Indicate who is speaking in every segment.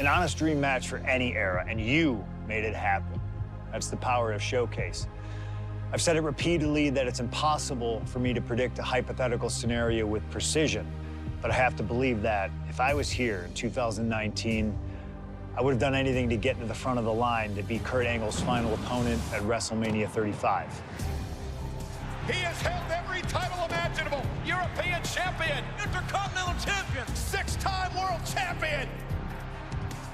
Speaker 1: An honest dream match for any era, and you made it happen. That's the power of Showcase. I've said it repeatedly that it's impossible for me to predict a hypothetical scenario with precision, but I have to believe that if I was here in 2019, I would have done anything to get to the front of the line to beat Kurt Angle's final opponent at WrestleMania 35.
Speaker 2: He has held every title imaginable. European champion, Intercontinental champion, 6-time world champion.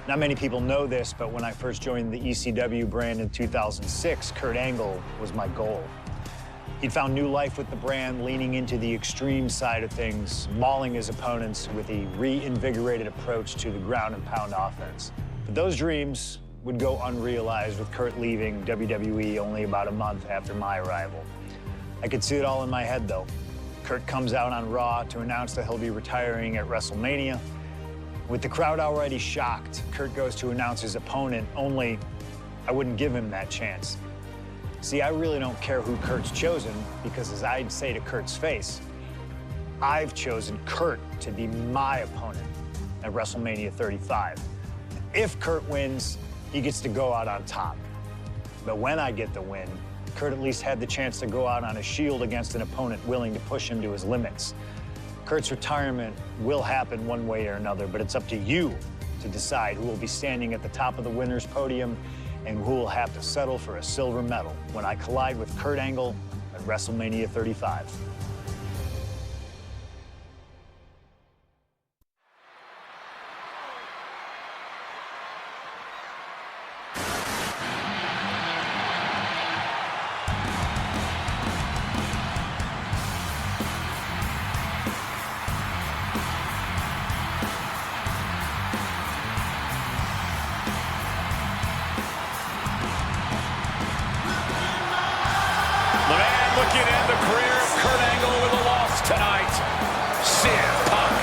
Speaker 1: Not many people know this, but when I first joined the ECW brand in 2006, Kurt Angle was my goal. He'd found new life with the brand, leaning into the extreme side of things, mauling his opponents with a reinvigorated approach to the ground and pound offense. But those dreams would go unrealized with Kurt leaving WWE only about a month after my arrival. I could see it all in my head, though. Kurt comes out on Raw to announce that he'll be retiring at WrestleMania. With the crowd already shocked, Kurt goes to announce his opponent, only I wouldn't give him that chance. See, I really don't care who Kurt's chosen, because as I'd say to Kurt's face, I've chosen Kurt to be my opponent at WrestleMania 35. If Kurt wins, he gets to go out on top. But when I get the win, Kurt at least had the chance to go out on a shield against an opponent willing to push him to his limits. Kurt's retirement will happen one way or another, but it's up to you to decide who will be standing at the top of the winner's podium and who will have to settle for a silver medal when I collide with Kurt Angle at WrestleMania 35.
Speaker 2: Looking at the career of Kurt Angle with a loss tonight, CM Punk.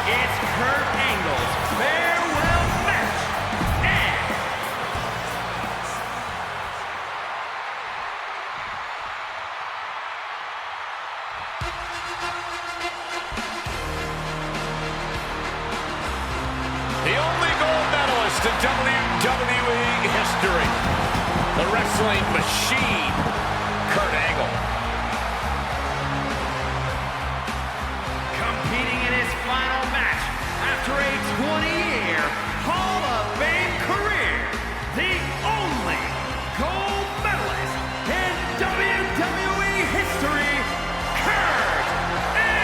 Speaker 3: It's Kurt Angle's farewell match.
Speaker 2: The only gold medalist in WWE history, the wrestling machine, Kurt Angle.
Speaker 3: Competing in his final match after a 20-year Hall of Fame career, the only gold medalist in WWE history, Kurt Angle!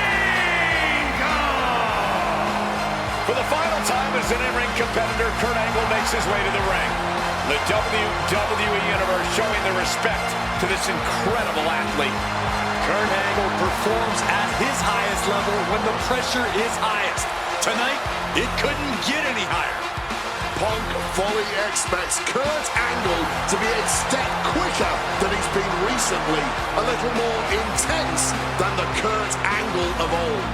Speaker 2: For the final time as an in-ring competitor, Kurt Angle makes his way to the ring. The WWE Universe showing their respect to this incredible athlete.
Speaker 4: Kurt Angle performs at his highest level when the pressure is highest. Tonight, it couldn't get any higher.
Speaker 5: Punk fully expects Kurt Angle to be a step quicker than he's been recently, a little more intense than the Kurt Angle of old.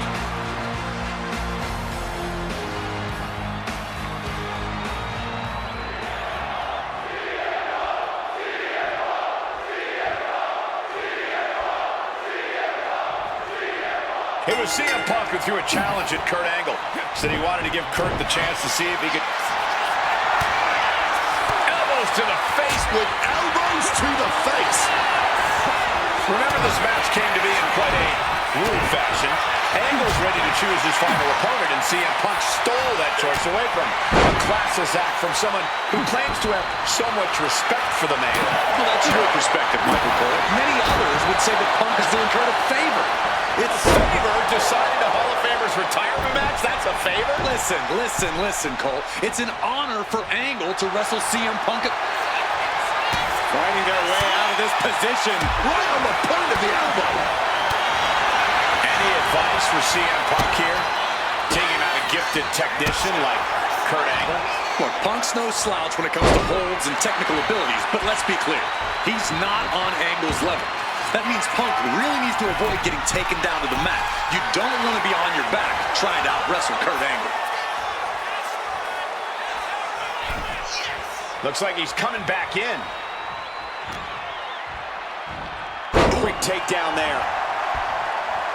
Speaker 2: It was CM Punk who threw a challenge at Kurt Angle. Said he wanted to give Kurt the chance to see if he could... Elbows to the face.
Speaker 5: With elbows to the face.
Speaker 2: Remember, this match came to be in quite a rude fashion. Angle's ready to choose his final opponent, and CM Punk stole that choice away from him. A classless act from someone who claims to have so much respect for the man.
Speaker 4: Well, that's your perspective, Michael Cole. Many others would say that Punk is doing Kurt a favor.
Speaker 2: It's a favor deciding a Hall of Famer's retirement match? That's a favor?
Speaker 4: Listen, Cole. It's an honor for Angle to wrestle CM Punk.
Speaker 2: Finding their way out of this position.
Speaker 5: Right on the point of the elbow.
Speaker 2: Any advice for CM Punk here? Taking out a gifted technician like Kurt Angle?
Speaker 4: Look, Punk's no slouch when it comes to holds and technical abilities, but let's be clear. He's not on Angle's level. That means Punk really needs to avoid getting taken down to the mat. You don't want to be on your back trying to out-wrestle Kurt Angle.
Speaker 2: Looks like he's coming back in. Quick takedown there.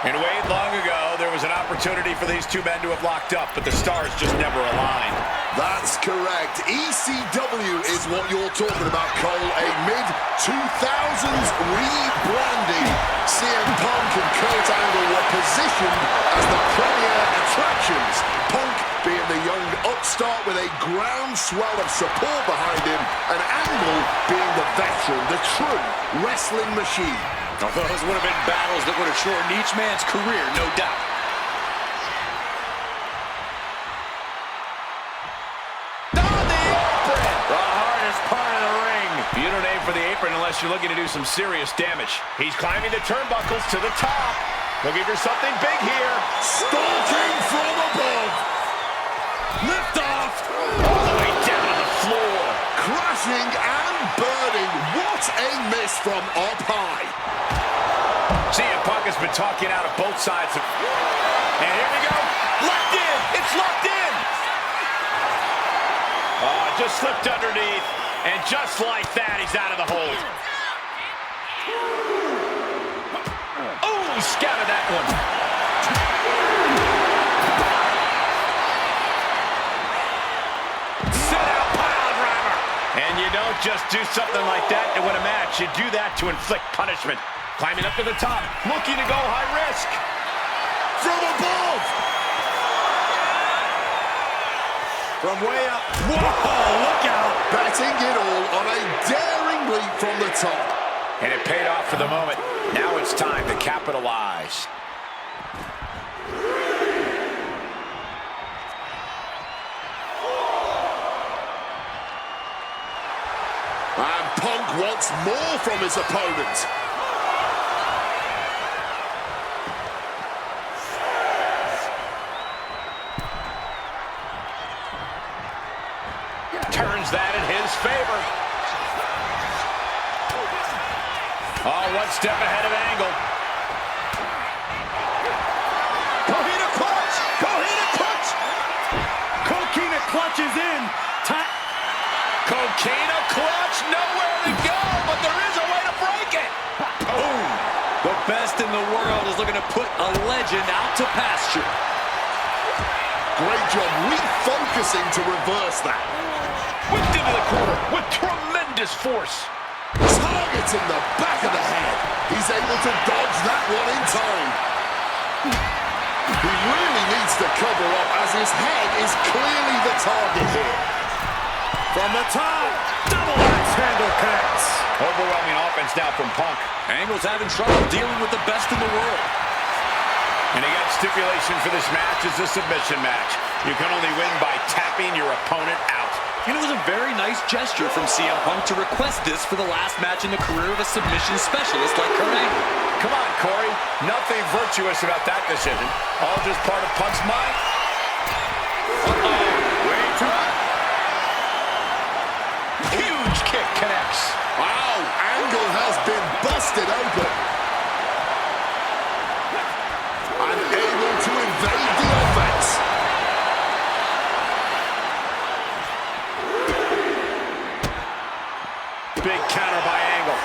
Speaker 2: And Wade, long ago, there was an opportunity for these two men to have locked up, but the stars just never aligned.
Speaker 5: That's correct. ECW is what you're talking about, Cole. A mid-2000s rebranding. CM Punk and Kurt Angle were positioned as the premier attractions. Punk being the young upstart with a groundswell of support behind him, and Angle being the veteran, the true wrestling machine.
Speaker 4: Oh, those would have been battles that would have shortened each man's career, no doubt.
Speaker 2: On the apron! The hardest part of the ring. You don't aim for the apron unless you're looking to do some serious damage. He's climbing the turnbuckles to the top. Looking for something big here.
Speaker 5: Stalking from above.
Speaker 2: Lift off. All the way down to the floor.
Speaker 5: Crashing and burning. What a miss from up high.
Speaker 2: CM Punk has been talking out of both sides. And here we go. Locked in. It's locked in. Oh, just slipped underneath. And just like that, he's out of the hold. Oh, scouted that one. Sit out pile driver. And you don't just do something like that to win a match. You do that to inflict punishment. Climbing up to the top, looking to go high risk.
Speaker 5: From above.
Speaker 2: From way up. Whoa, look out.
Speaker 5: Betting it all on a daring leap from the top.
Speaker 2: And it paid off for the moment. Now it's time to capitalize.
Speaker 5: And Punk wants more from his opponent.
Speaker 2: Turns that in his favor. Oh, one step ahead of Angle.
Speaker 3: Coquina clutch! Coquina clutch! Coquina clutch is in.
Speaker 2: Coquina clutch, nowhere to go, but there is a way to break it.
Speaker 4: Boom! The best in the world is looking to put a legend out to pasture.
Speaker 5: Great job refocusing to reverse that.
Speaker 2: Whipped into the corner with tremendous force.
Speaker 5: Targeting the back of the head. He's able to dodge that one in time. He really needs to cover up as his head is clearly the target here.
Speaker 3: From the top, double axe handle connects.
Speaker 2: Overwhelming offense now from Punk.
Speaker 4: Angle's having trouble dealing with the best in the world.
Speaker 2: And again, stipulation for this match is a submission match. You can only win by tapping your opponent out.
Speaker 4: And it was a very nice gesture from CM Punk to request this for the last match in the career of a submission specialist like Kurt Angle.
Speaker 2: Come on, Corey. Nothing virtuous about that decision. All just part of Punk's mind. Uh-oh. Way too high. Huge kick connects.
Speaker 5: Wow, Angle has been busted open. And able to invade the offense.
Speaker 2: Big counter by Angle.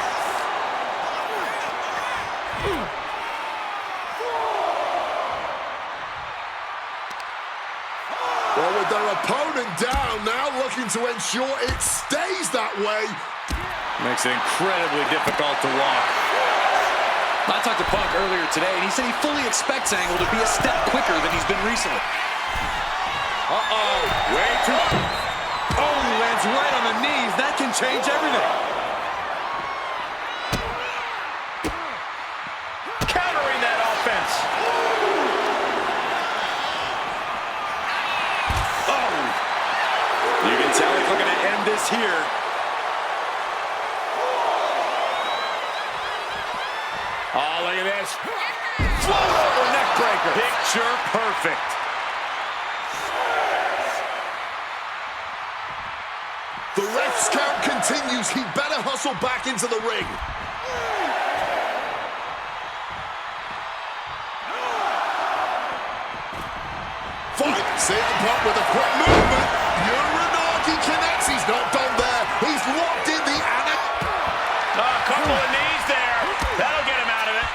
Speaker 5: Well, with their opponent down, now looking to ensure it stays that way.
Speaker 4: Makes it incredibly difficult to walk. I talked to Punk earlier today, and he said he fully expects Angle to be a step quicker than he's been recently.
Speaker 2: Uh-oh. Way too...
Speaker 4: Oh, he lands right on the knees. That can change everything.
Speaker 2: Countering that offense.
Speaker 4: Oh! You can tell he's looking to end this here.
Speaker 2: Oh, look at this. Float over neck breaker.
Speaker 4: Picture perfect.
Speaker 5: The ref's count continues. He better hustle back into the ring. fight. CM Punk with a quick movement. Uranagi connects. He's not done there. He's locked in the Anna.
Speaker 2: A couple of knees there. That'll get him out of it.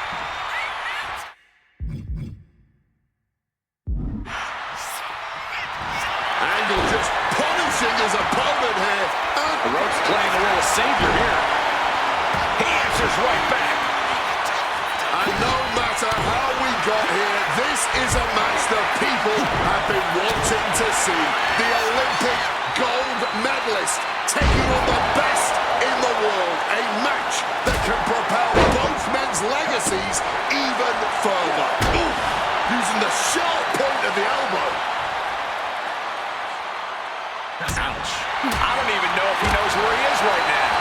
Speaker 5: Angle just punishing his opponent here.
Speaker 4: The Rope's playing the role of savior here.
Speaker 2: He answers right back.
Speaker 5: And no matter how we got here, this is a match that people have been wanting to see. The Olympic gold medalist taking on the best in the world. A match that can propel both men's legacies even further. Ooh, using the sharp point of the elbow.
Speaker 2: Ouch. I don't even know if he knows where he is right now.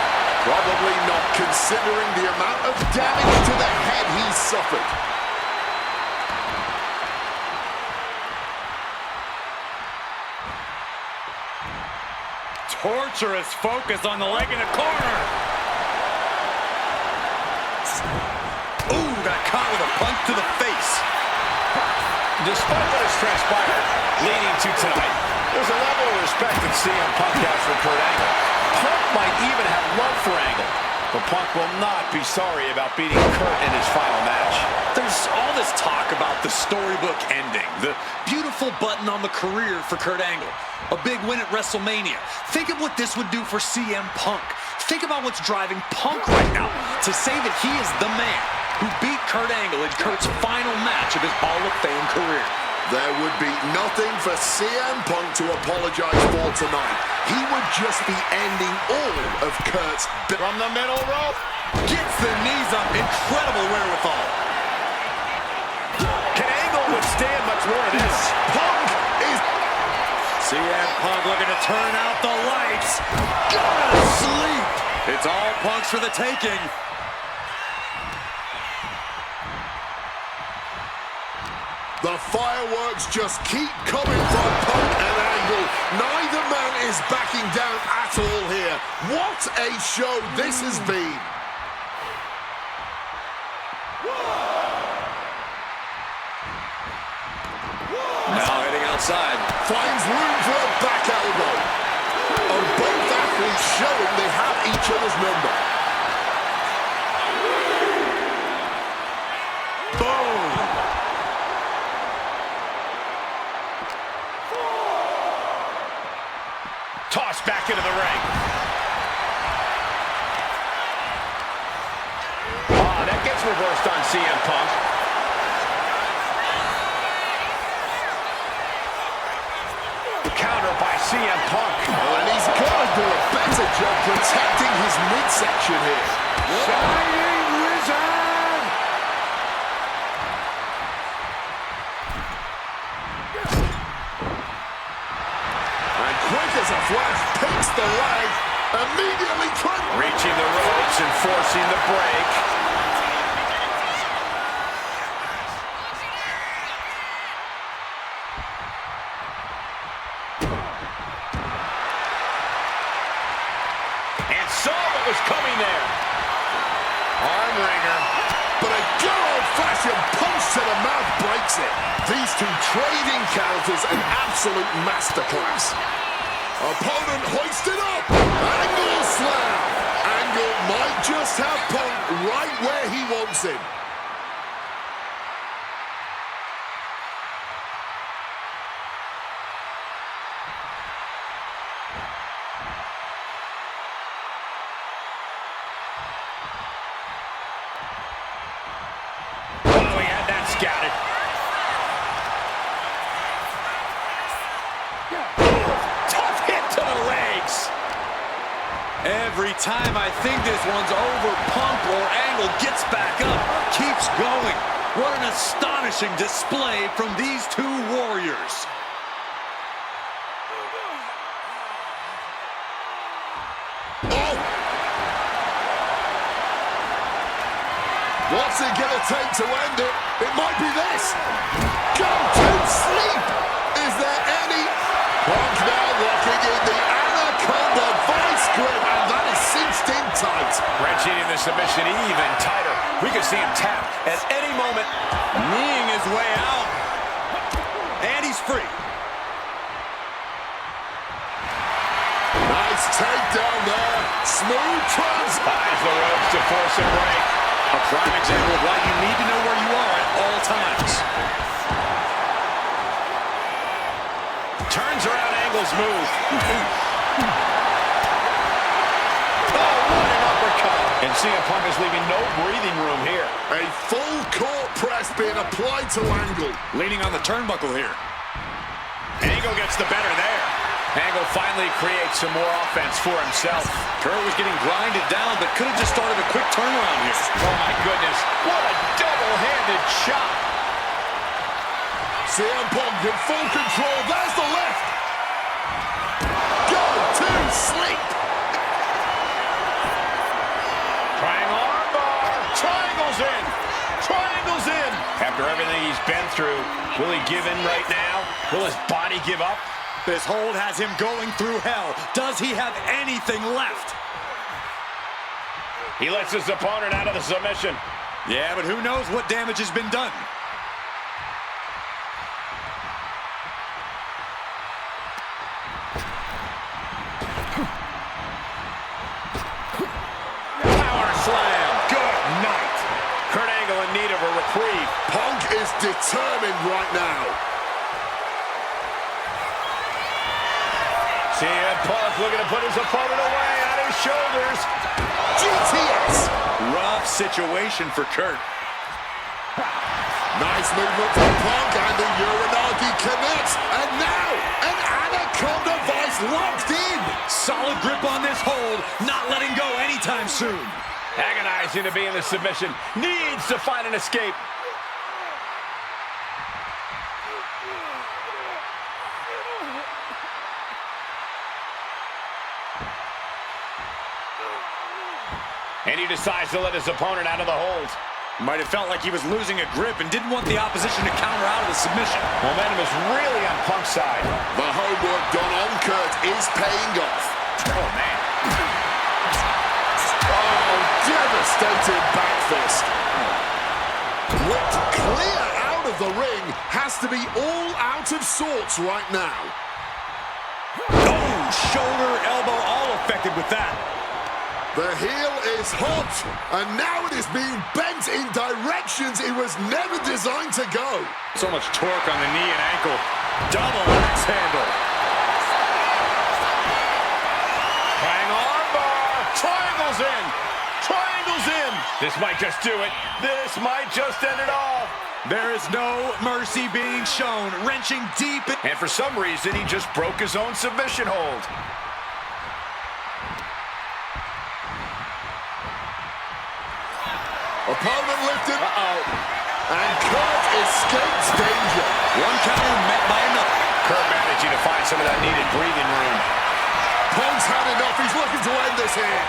Speaker 5: Probably not, considering the amount of damage to the head he's suffered.
Speaker 4: Torturous focus on the leg in the corner. Ooh, got caught with a punch to the face.
Speaker 2: Despite what has transpired leading to tonight, there's a level of respect that CM Punk has for Kurt Angle. Punk might even have love for Angle, but Punk will not be sorry about beating Kurt in his final match.
Speaker 4: There's all this talk about the storybook ending, the beautiful button on the career for Kurt Angle, a big win at WrestleMania. Think of what this would do for CM Punk. Think about what's driving Punk right now to say that he is the man who beat Kurt Angle in Kurt's final match of his Hall of Fame career.
Speaker 5: There would be nothing for CM Punk to apologize for tonight. He would just be ending all of Kurt's...
Speaker 2: From the middle rope.
Speaker 4: Gets the knees up, incredible wherewithal.
Speaker 2: Can Angle withstand much more of this?
Speaker 5: Punk is...
Speaker 4: CM Punk looking to turn out the lights. Go to sleep. It's all Punk's for the taking.
Speaker 5: The fireworks just keep coming from Punk and Angle. Neither man is backing down at all here. What a show this has been.
Speaker 4: Now heading outside.
Speaker 5: Finds room for a back elbow. And both athletes showing they have each other's number. Boom!
Speaker 2: Tossed back into the ring. Oh, that gets reversed on CM Punk. Counter by CM Punk.
Speaker 5: And he's got to do a better job protecting his midsection here.
Speaker 2: Shining Wizard!
Speaker 5: And quick as a flash, picks the leg, immediately
Speaker 2: reaching the ropes and forcing the break. And saw what was coming there. Arm wringer.
Speaker 5: But a good old-fashioned punch to the mouth breaks it. These two trading counters, an absolute masterclass. Opponent hoisted up. Angle slam. Angle might just have Punk right where he wants him.
Speaker 2: Oh, he had that scouted. Tough hit to the legs.
Speaker 4: Every time I think this one's over, Punk or Angle gets back up, keeps going. What an astonishing display from these two warriors.
Speaker 5: Oh! What's it gonna take to end it? It might be this. Go to sleep. Is there any? Punk now locking in the Anaconda vice grip, and that is cinched in tight.
Speaker 2: Wrenching in the submission even tighter. We could see him tap at any moment.
Speaker 4: Kneeing his way out. And he's free.
Speaker 5: Nice takedown there. Smooth trans.
Speaker 2: Ties the ropes to force a break.
Speaker 4: A prime example of why you need to know where you are at all times.
Speaker 2: Turns around, Angle's move. Oh, what an uppercut. And CM Punk is leaving no breathing room here.
Speaker 5: A full court press being applied to Angle.
Speaker 4: Leaning on the turnbuckle here.
Speaker 2: Angle gets the better there. Angle finally creates some more offense for himself.
Speaker 4: Kurt was getting grinded down, but could have just started a quick turnaround here.
Speaker 2: Oh, my goodness. What a double-handed shot.
Speaker 5: CM Punk in full control. There's the left. Go to sleep.
Speaker 2: Triangle armbar. Triangle's in. Triangle's in. After everything he's been through, will he give in right now? Will his body give up?
Speaker 4: This hold has him going through hell. Does he have anything left?
Speaker 2: He lets his opponent out of the submission.
Speaker 4: Yeah, but who knows what damage has been done.
Speaker 2: Power slam. Good night. Kurt Angle in need of a reprieve.
Speaker 5: Punk is determined right now.
Speaker 2: CM Punk looking to put his opponent away on his shoulders.
Speaker 5: GTS.
Speaker 4: Rough situation for Kurt.
Speaker 5: Nice movement from Punk, and the Uranagi connects. And now, an Anaconda Vice locked in.
Speaker 4: Solid grip on this hold, not letting go anytime soon.
Speaker 2: Agonizing to be in the submission. Needs to find an escape. And he decides to let his opponent out of the hold.
Speaker 4: Might have felt like he was losing a grip and didn't want the opposition to counter out of the submission.
Speaker 2: Momentum is really on Punk's side.
Speaker 5: The homework done on Kurt is paying off.
Speaker 2: Oh, man.
Speaker 5: Oh, devastating back fist. Whipped clear out of the ring. Has to be all out of sorts right now.
Speaker 4: Oh, shoulder, elbow, all affected with that.
Speaker 5: The heel is hot, and now it is being bent in directions it was never designed to go.
Speaker 4: So much torque on the knee and ankle. Double axe handle.
Speaker 2: Triangle armbar. Triangle's in. Triangle's in. This might just do it. This might just end it all.
Speaker 4: There is no mercy being shown. Wrenching deep.
Speaker 2: And for some reason, he just broke his own submission hold.
Speaker 5: Opponent lifted. And Kurt escapes danger.
Speaker 4: One counter met by another.
Speaker 2: Kurt managing to find some of that needed breathing room.
Speaker 5: Punk's had enough. He's looking to end this here.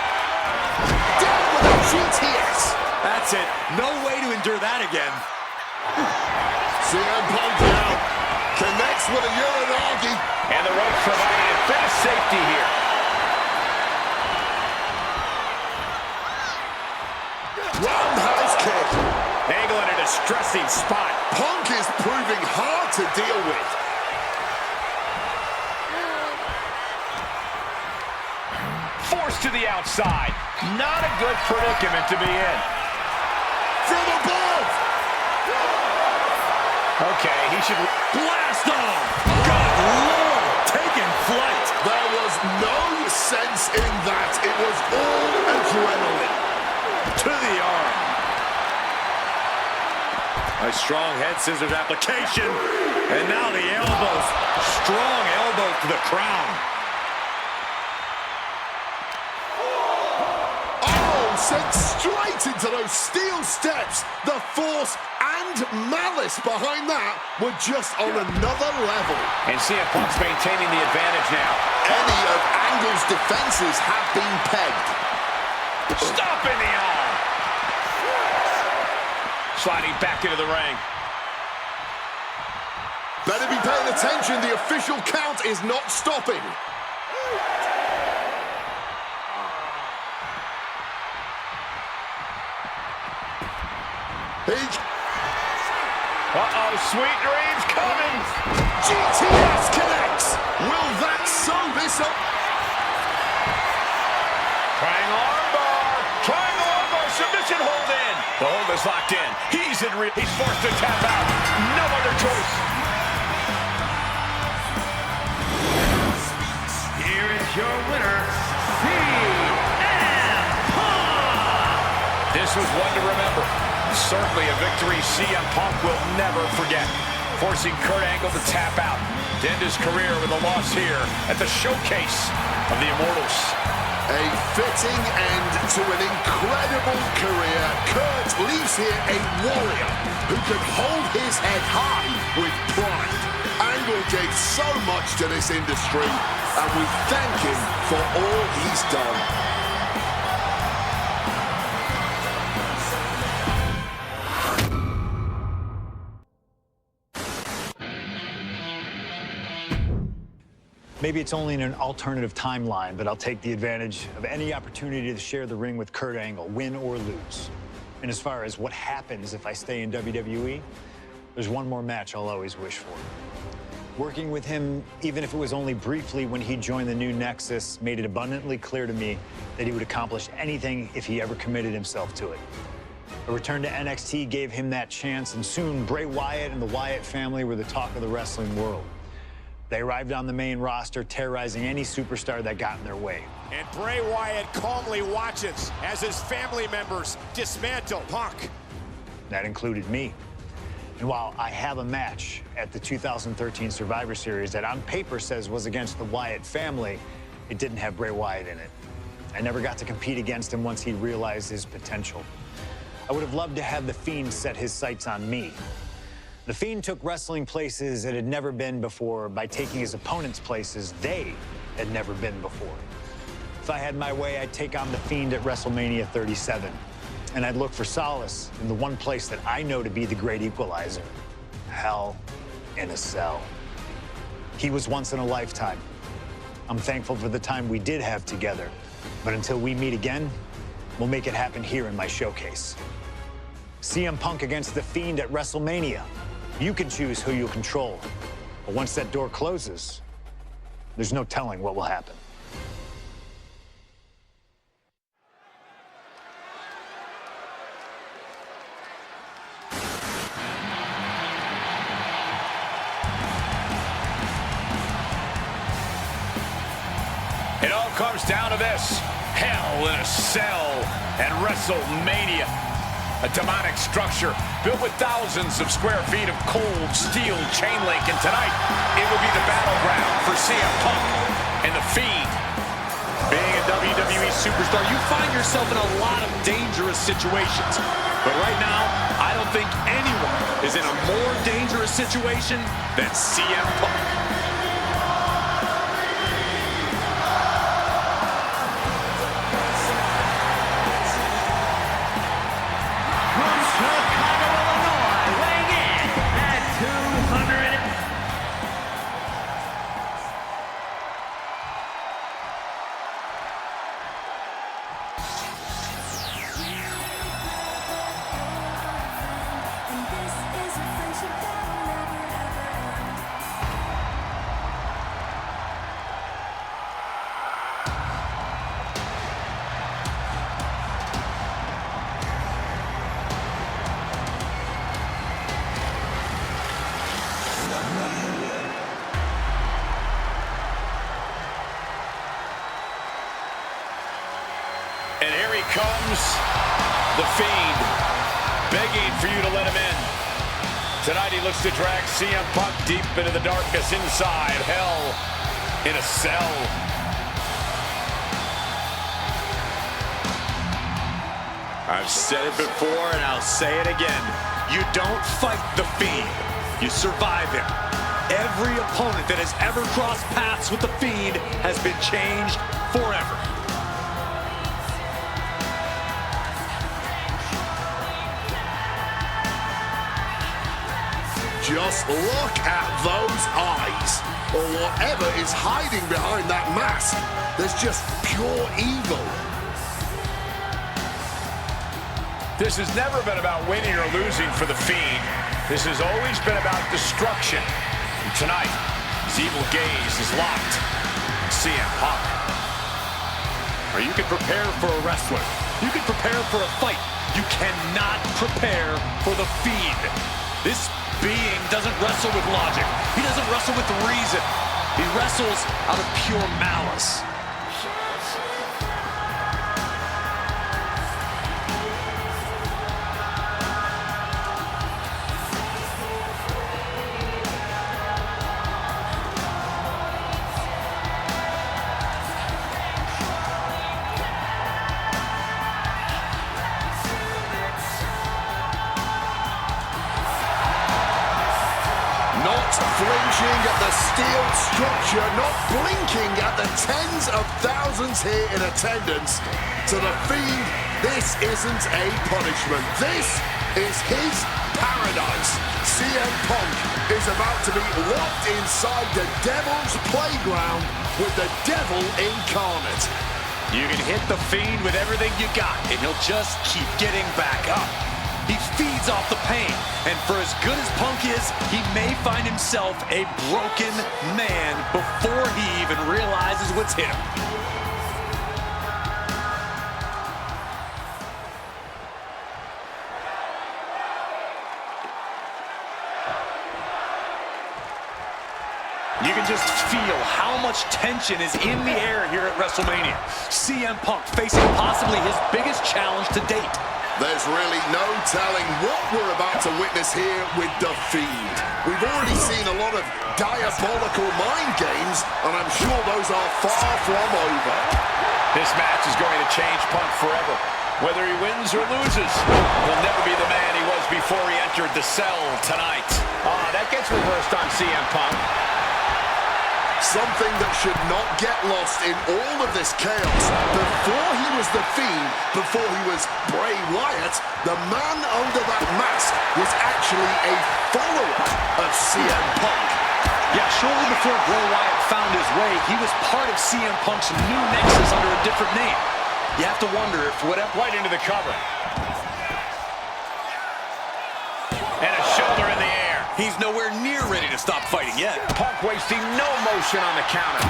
Speaker 5: Down with a GTS.
Speaker 4: That's it. No way to endure that again.
Speaker 5: CM Punk now connects with a Uranagi.
Speaker 2: And the ropes providing a bit of safety here.
Speaker 5: Roundhouse kick.
Speaker 2: Angle in a distressing spot.
Speaker 5: Punk is proving hard to deal with.
Speaker 2: Forced to the outside. Not a good predicament to be in.
Speaker 5: From above.
Speaker 2: Okay, he should...
Speaker 4: Blast off! Good Lord! Taking flight.
Speaker 5: There was no sense in that. It was all adrenaline.
Speaker 4: To the arm. A strong head scissors application. And now the elbows. Strong elbow to the crown.
Speaker 5: Oh, sent straight into those steel steps. The force and malice behind that were just on another level.
Speaker 2: And CM Punk's maintaining the advantage now.
Speaker 5: Any of Angle's defenses have been pegged.
Speaker 2: Stop in the arm. Sliding back into the ring.
Speaker 5: Better be paying attention. The official count is not stopping.
Speaker 2: Uh-oh, sweet dreams coming.
Speaker 5: GTS connects. Will that sew this up?
Speaker 2: Triangle armbar, submission hold in. The hold is locked in. He's forced to tap out. No other choice.
Speaker 3: Here is your winner, CM Punk!
Speaker 2: This was one to remember. Certainly a victory CM Punk will never forget. Forcing Kurt Angle to tap out to end his career with a loss here at the showcase of the Immortals.
Speaker 5: A fitting end to an incredible career. Kurt leaves here a warrior who can hold his head high with pride. Angle gave so much to this industry, and we thank him for all he's done.
Speaker 1: Maybe it's only in an alternative timeline, but I'll take the advantage of any opportunity to share the ring with Kurt Angle, win or lose. And as far as what happens if I stay in WWE, there's one more match I'll always wish for. Working with him, even if it was only briefly when he joined the new Nexus, made it abundantly clear to me that he would accomplish anything if he ever committed himself to it. A return to NXT gave him that chance, and soon Bray Wyatt and the Wyatt family were the talk of the wrestling world. They arrived on the main roster, terrorizing any superstar that got in their way.
Speaker 6: And Bray Wyatt calmly watches as his family members dismantle Punk.
Speaker 1: That included me. And while I have a match at the 2013 Survivor Series that on paper says was against the Wyatt family, it didn't have Bray Wyatt in it. I never got to compete against him once he realized his potential. I would have loved to have The Fiend set his sights on me. The Fiend took wrestling places it had never been before by taking his opponents places they had never been before. If I had my way, I'd take on The Fiend at WrestleMania 37. And I'd look for solace in the one place that I know to be the great equalizer: Hell in a Cell. He was once in a lifetime. I'm thankful for the time we did have together. But until we meet again, we'll make it happen here in my showcase. CM Punk against The Fiend at WrestleMania. You can choose who you'll control. But once that door closes, there's no telling what will happen.
Speaker 2: It all comes down to this: Hell in a Cell and WrestleMania. A demonic structure built with thousands of square feet of cold steel chain link. And tonight, it will be the battleground for CM Punk and The Fiend.
Speaker 4: Being a WWE superstar, you find yourself in a lot of dangerous situations. But right now, I don't think anyone is in a more dangerous situation than CM Punk.
Speaker 2: And here he comes, The Fiend, begging for you to let him in. Tonight he looks to drag CM Punk deep into the darkness inside Hell in a Cell.
Speaker 4: I've said it before and I'll say it again. You don't fight The Fiend, you survive him. Every opponent that has ever crossed paths with The Fiend has been changed forever.
Speaker 5: Just look at those eyes, or whatever is hiding behind that mask. There's just pure evil.
Speaker 2: This has never been about winning or losing for The Fiend. This has always been about destruction. And tonight, his evil gaze is locked. CM Punk.
Speaker 4: Or you can prepare for a wrestler. You can prepare for a fight. You cannot prepare for the Fiend. This being doesn't wrestle with logic. He doesn't wrestle with reason. He wrestles out of pure malice.
Speaker 5: Flinching at the steel structure, not blinking at the tens of thousands here in attendance. To the Fiend, this isn't a punishment. This is his paradise. CM Punk is about to be locked inside the Devil's playground with the Devil incarnate.
Speaker 4: You can hit the Fiend with everything you got, and he'll just keep getting back up. He feeds off the pain, and for as good as Punk is, he may find himself a broken man before he even realizes what's hit him. You can just feel how much tension is in the air here at WrestleMania. CM Punk facing possibly his biggest challenge to date.
Speaker 5: There's really no telling what we're about to witness here with The Fiend. We've already seen a lot of diabolical mind games, and I'm sure those are far from over.
Speaker 2: This match is going to change Punk forever. Whether he wins or loses, he'll never be the man he was before he entered the cell tonight. That gets reversed on CM Punk.
Speaker 5: Something that should not get lost in all of this chaos. Before he was The Fiend, before he was Bray Wyatt, the man under that mask was actually a follower of CM Punk.
Speaker 4: Yeah, shortly before Bray Wyatt found his way, he was part of CM Punk's new nexus under a different name. You have to wonder if whatever...
Speaker 2: Right into the cover. And a shoulder in the air.
Speaker 4: He's nowhere near ready to stop fighting yet.
Speaker 2: Punk wasting no motion on the counter.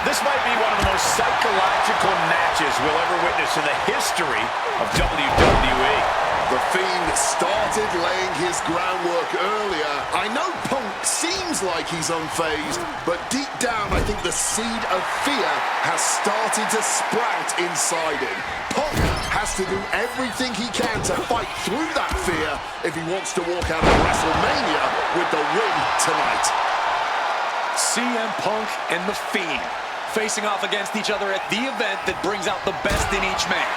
Speaker 2: This might be one of the most psychological matches we'll ever witness in the history of WWE.
Speaker 5: The Fiend started laying his groundwork earlier. I know Punk seems like he's unfazed, but deep down I think the seed of fear has started to sprout inside him. Punk has to do everything he can to fight through that fear if he wants to walk out of WrestleMania with the win tonight.
Speaker 4: CM Punk and The Fiend facing off against each other at the event that brings out the best in each man,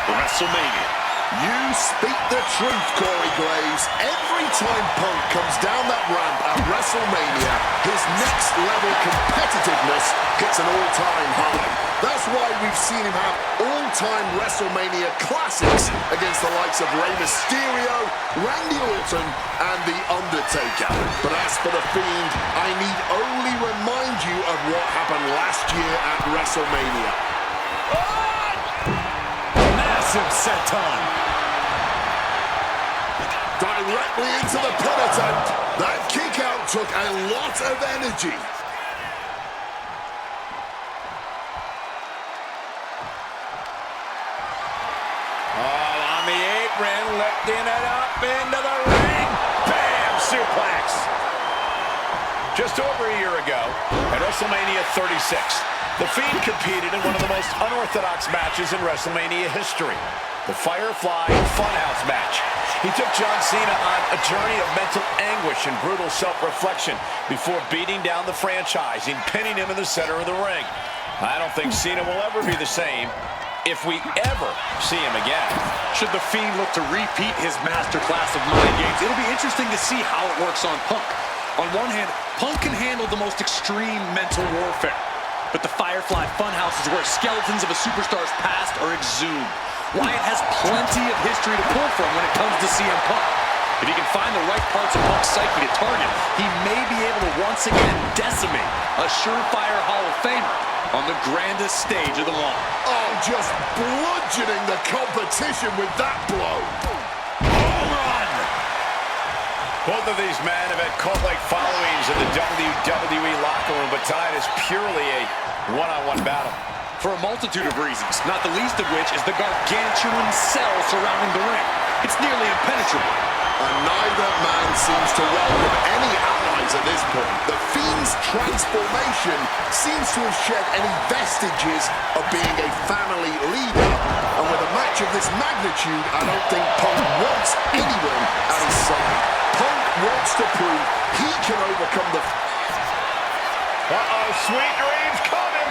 Speaker 4: WrestleMania.
Speaker 5: You speak the truth, Corey Graves. Every time Punk comes down that ramp at WrestleMania, his next level competitiveness hits an all-time high. That's why we've seen him have all-time WrestleMania classics against the likes of Rey Mysterio, Randy Orton, and The Undertaker. But as for The Fiend, I need only remind you of what happened last year at WrestleMania.
Speaker 4: Massive senton.
Speaker 5: Directly into the pin attempt. That kick out took a lot of energy.
Speaker 2: On the apron, lifting it up into the ring. Bam! Suplex. Just over a year ago, at WrestleMania 36, The Fiend competed in one of the most unorthodox matches in WrestleMania history, the Firefly Funhouse match. He took John Cena on a journey of mental anguish and brutal self-reflection before beating down the franchise and pinning him in the center of the ring. I don't think Cena will ever be the same if we ever see him again.
Speaker 4: Should The Fiend look to repeat his masterclass of mind games, it'll be interesting to see how it works on Punk. On one hand, Punk can handle the most extreme mental warfare, but the Firefly Funhouse is where skeletons of a superstar's past are exhumed. Wyatt has plenty of history to pull from when it comes to CM Punk. If he can find the right parts of Punk's psyche to target, he may be able to once again decimate a surefire Hall of Famer on the grandest stage of them all.
Speaker 5: Oh, just bludgeoning the competition with that blow.
Speaker 2: Home run! Both of these men have had cult-like followings in the WWE locker room, but tonight is purely a one-on-one battle.
Speaker 4: For a multitude of reasons, not the least of which is the gargantuan cell surrounding the ring. It's nearly impenetrable.
Speaker 5: And neither man seems to welcome any allies at this point. The Fiend's transformation seems to have shed any vestiges of being a family leader. And with a match of this magnitude, I don't think Punk wants anyone at his side. Punk wants to prove he can overcome the...
Speaker 2: Uh-oh, sweet dreams coming.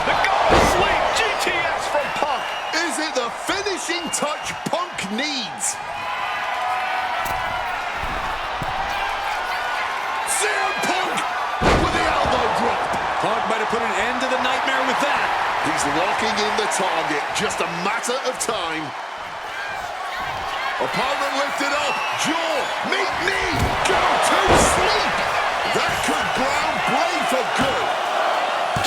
Speaker 2: The go to sleep GTS from Punk.
Speaker 5: Is it the finishing touch Punk needs? CM Punk with the elbow drop.
Speaker 4: Punk might have put an end to the nightmare with that.
Speaker 5: He's locking in the target, just a matter of time. Opponent lifted up, jaw, meet knee, go to sleep. That could ground Bray for good.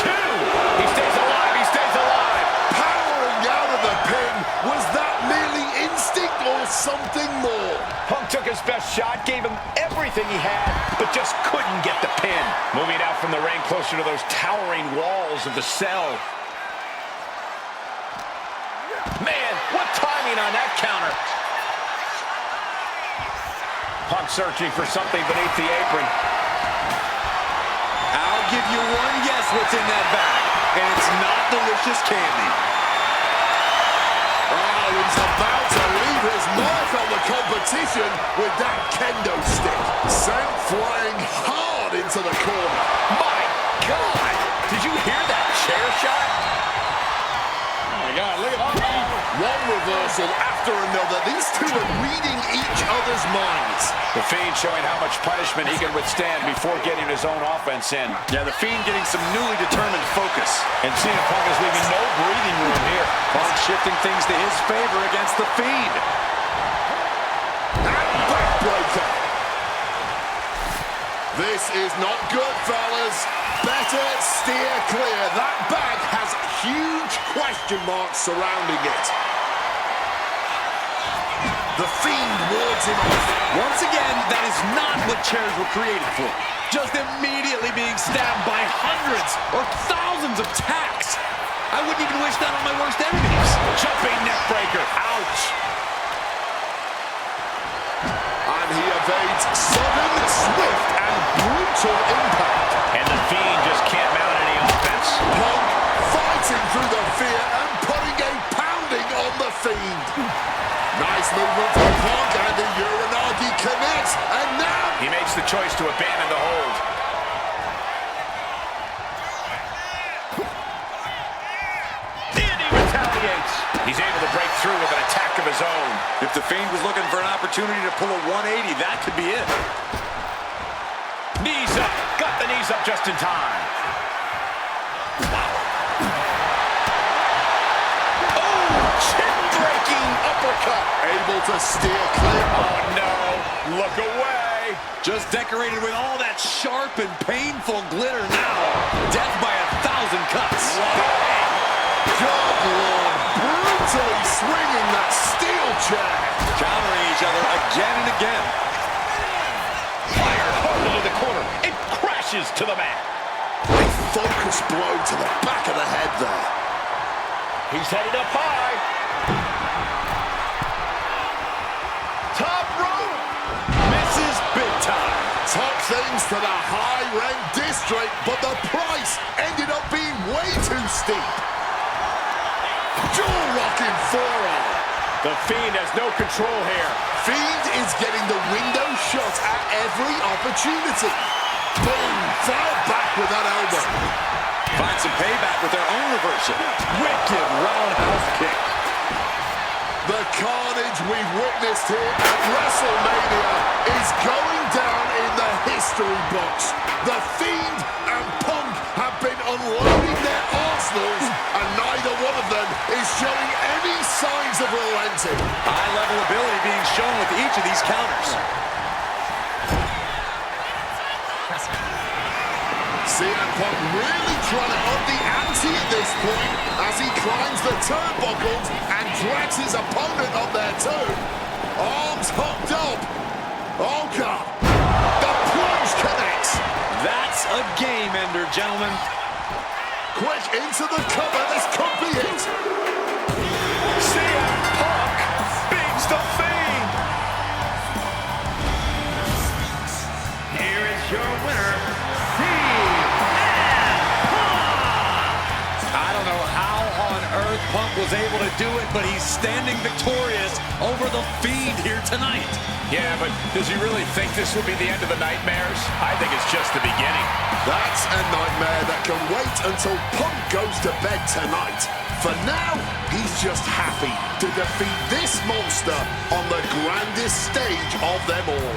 Speaker 2: Two. He stays alive, he stays alive.
Speaker 5: Powering out of the pin, was that merely instinct or something more?
Speaker 2: Punk took his best shot, gave him everything he had, but just couldn't get the pin. Moving out from the ring closer to those towering walls of the cell. Man, what timing on that counter. Punk searching for something beneath the apron.
Speaker 4: I'll give you one guess what's in that bag, and it's not delicious candy.
Speaker 5: Oh, he's about to leave his mark on the competition with that kendo stick. Sent flying hard into the corner.
Speaker 2: My God! Did you hear that chair shot?
Speaker 5: Oh my God, look at that. One reversal after another. These two are reading each other's minds.
Speaker 2: The Fiend showing how much punishment he can withstand before getting his own offense in.
Speaker 4: Yeah, the Fiend getting some newly determined focus.
Speaker 2: And CM Punk is leaving no breathing room here.
Speaker 4: Punk shifting things to his favor against the Fiend.
Speaker 5: And backbreaker. This is not good, fellas. Better steer clear. That bag has huge question marks surrounding it. The Fiend wards him off.
Speaker 4: Once again, that is not what chairs were created for. Just immediately being stabbed by hundreds or thousands of tacks. I wouldn't even wish that on my worst enemies.
Speaker 2: Jumping neck breaker. Ouch.
Speaker 5: And he evades sudden, swift, and brutal impact.
Speaker 2: And the Fiend just can't mount any offense.
Speaker 5: Punk fighting through the fear and putting a pounding on the Fiend. Nice movement from Punk, and the Uranagi connects, and now...
Speaker 2: He makes the choice to abandon the hold. And he retaliates. He's able to break through with an attack of his own.
Speaker 4: If the Fiend was looking for an opportunity to pull a 180, that could be it.
Speaker 2: Knees up. Got the knees up just in time. Wow. Oh, chin-breaking uppercut.
Speaker 5: Able to steer clear.
Speaker 2: Oh, no. Look away.
Speaker 4: Just decorated with all that sharp and painful glitter now. Death by 1,000 cuts.
Speaker 5: Good Lord, brutally swinging that steel chair.
Speaker 4: Countering each other again and again.
Speaker 2: Fired hard into the corner. It crashes to the mat.
Speaker 5: A focused blow to the back of the head there.
Speaker 2: He's headed up high. Top rope.
Speaker 4: Misses big time.
Speaker 5: Top things to the high-rank district, but the price ended up being way too steep. Jaw-rocking forearm.
Speaker 2: The Fiend has no control here.
Speaker 5: Fiend is getting the window shot at every opportunity. Boom! Fire back with that elbow.
Speaker 4: Find some payback with their own reversal. Wicked roundhouse kick.
Speaker 5: The carnage we've witnessed here at WrestleMania is going down in the history books. The Fiend and Punk have been unloading their arsenals, and neither one of them is showing any signs of relenting.
Speaker 4: High-level ability being shown with each of these counters.
Speaker 5: CM Punk really trying to up the ante at this point as he climbs the turnbuckles and drags his opponent up there too. Arms hooked up. Oh God.
Speaker 4: a game ender, gentlemen.
Speaker 5: Quick into the cover. This could be it.
Speaker 2: CM Punk beats the Fiend.
Speaker 3: Here is your winner, CM Punk.
Speaker 4: I don't know how on earth Punk was able to do it, but he's standing victorious over the Fiend here tonight.
Speaker 2: Yeah, but does he really think this will be the end of the nightmares? I think it's just the beginning.
Speaker 5: That's a nightmare that can wait until Punk goes to bed tonight. For now, he's just happy to defeat this monster on the grandest stage of them all.